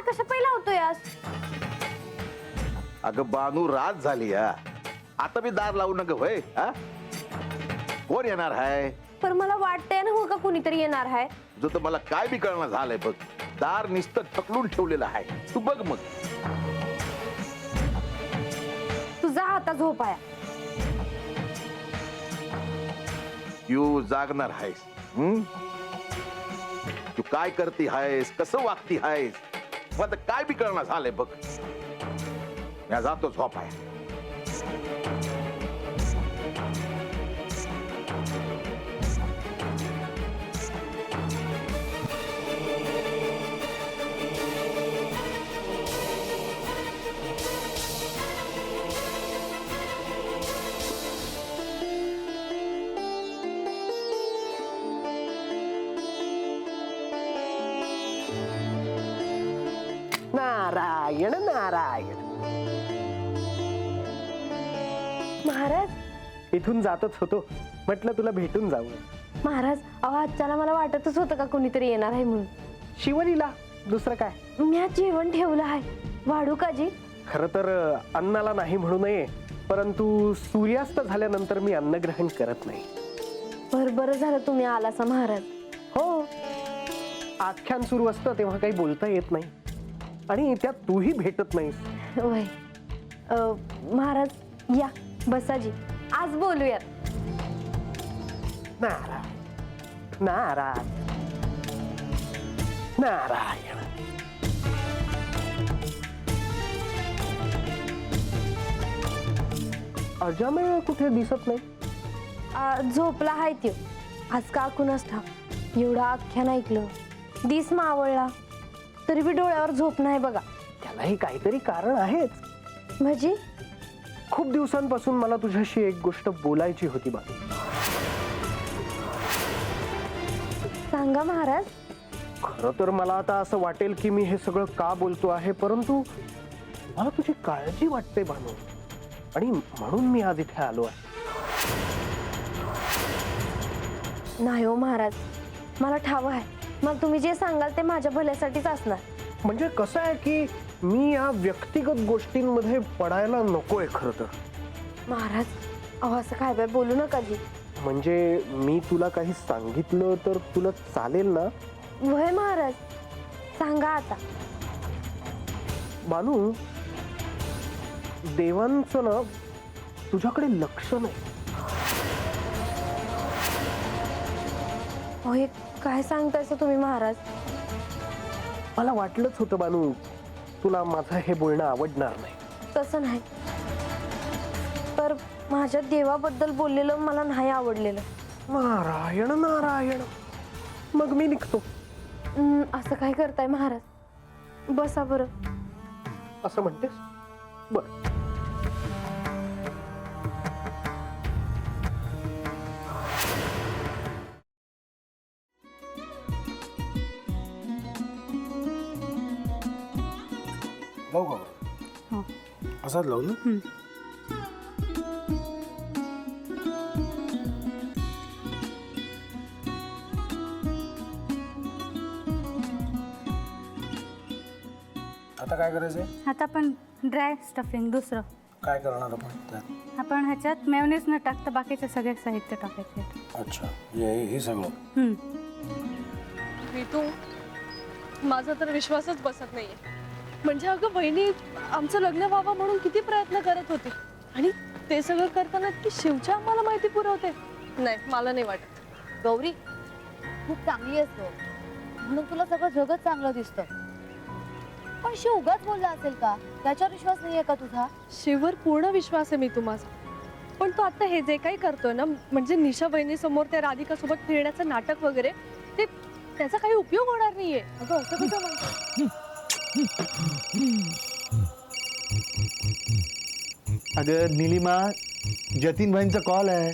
कशा पहिला होतोय आज? अगं बानू रात झाली हा, आता मी दार लावू नका होय हा? कोण येणार आहे? पर मला वाटतंय ना हो का कुणीतरी येणार आहे. जो तर मला काय बी कळणं झालंय बघ. दार नुसतं ढकलून ठेवलेलं आहे. तू बघ मग. तुझा आता झोपाया. तू जागणार आहेस. तू काय करती आहेस, कसं वागती आहेस, मला काय बी कळणं झालंय बघ. मी जातो झोपाया. नारायण नारायण. महाराज इथून जातच होतो, म्हटलं तुला भेटून जाऊ. महाराज अहो आजच्याला मला वाटतच होतं का कुणीतरी येणार आहे म्हणून. शिवरीला दुसरं काय. मी आज जेवण ठेवलं आहे, वाढू का जी? खरं तर अन्नाला नाही म्हणू नये, परंतु सूर्यास्त झाल्यानंतर मी अन्नग्रहण करत नाही. बरं झालं तुम्ही आलासा महाराज. हो, आख्यान सुरू असतं तेव्हा काही बोलता येत नाही, आणि त्यात तूही भेटत नाहीस. वय महाराज या बसाजी, आज बोलूयात. नारायण नारायण नारायण. अजामेळ कुठे दिसत नाही. झोपला आहे त्यो. आज का कुणास ठाव एवढं आख्यान ऐकलं, दिस मावळला तरी बी डोळ्यावर झोप नाही बघा. त्यालाही काहीतरी कारण आहेच. म्हणजे खूप दिवसांपासून मला तुझ्याशी एक गोष्ट बोलायची होती बा. सांगा महाराज. खरं तर मला आता असं वाटेल की मी हे सगळं का बोलतो आहे, परंतु मला तुझी काळजी वाटते भानू, आणि म्हणून मी आज इथे आलो आहे. नाही हो महाराज, मला ठाव आहे. मग तुम्ही जे सांगाल ते माझ्या भल्यासाठीच असणार. म्हणजे कसं आहे की मी या व्यक्तिगत गोष्टींमध्ये पडायला नकोय खरं तर. महाराज अहो असं काय बाय बोलू नका जी. म्हणजे मी तुला काही सांगितलं तर तुला चालेल ना? वय महाराज सांगा आता. बानू, देवांचं ना तुझ्याकडे लक्ष नाही. हे काय सांगतायचं तुम्ही महाराज? मला वाटलंच होतं बानू, तुला माझं हे बोलणं आवडणार नाही. तसं नाही, तर माझ्या देवाबद्दल बोललेलं मला नाही आवडलेलं. नारायण नारायण. मग मी निघतो. असं काय करताय महाराज? बसा बरं. असं म्हणतेस? बर. लावू का? असाच लावू ना. आता काय करायचंय? आता आपण ड्राय स्टफिंग दुसरं काय करणार आपण त्यात? आपण ह्याच्यात मेयोनीज न टाकता बाकीचे सगळे साहित्य टाकायचे. अच्छा, हे सगळं. ऋतू, माझा तर विश्वासच बसत नाहीये. म्हणजे अगं बहिणी आमचं लग्न व्हावं म्हणून किती प्रयत्न करत होते, आणि ते सगळं करताना की शिवच्या आम्हाला माहिती पुरवते. नाही, मला नाही वाटत. गौरी खूप चांगली असतो म्हणून तुला सगळं जगत चांगलं दिसतं, पण शिव उगाच बोलला असेल का? त्याच्यावर विश्वास नाहीये का तुझा? शिववर पूर्ण विश्वास आहे मी माझा, पण तो आता हे जे काही करतोय ना, म्हणजे निशा बहिणी समोर त्या राधिका सोबत फिरण्याचं नाटक वगैरे, ते त्याचा काही उपयोग होणार नाहीये. अगं असं कसं म्हणतो? अगं निलिमा, जतीन भाईंचा कॉल आहे.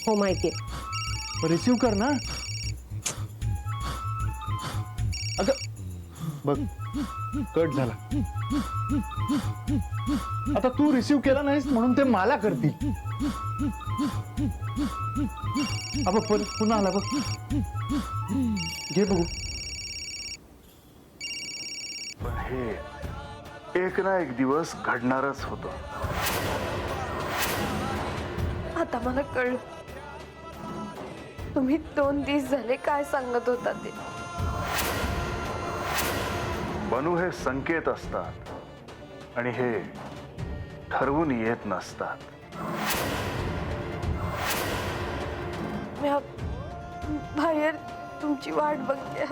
हो माहितीये. रिसीव कर ना. अगं बघ, कट झाला. आता तू रिसीव केला नाहीस म्हणून ते मला करतील. अब पुन्हा आला बघ. घे बघू. हे एक ना एक दिवस घडणारच होतं. आता मला कळलं तुम्ही 2 दिवस झाले काय सांगत होता ते. बनू हे संकेत असतात आणि हे ठरवून येत नसतात. मी बाहेर तुमची वाट बघते.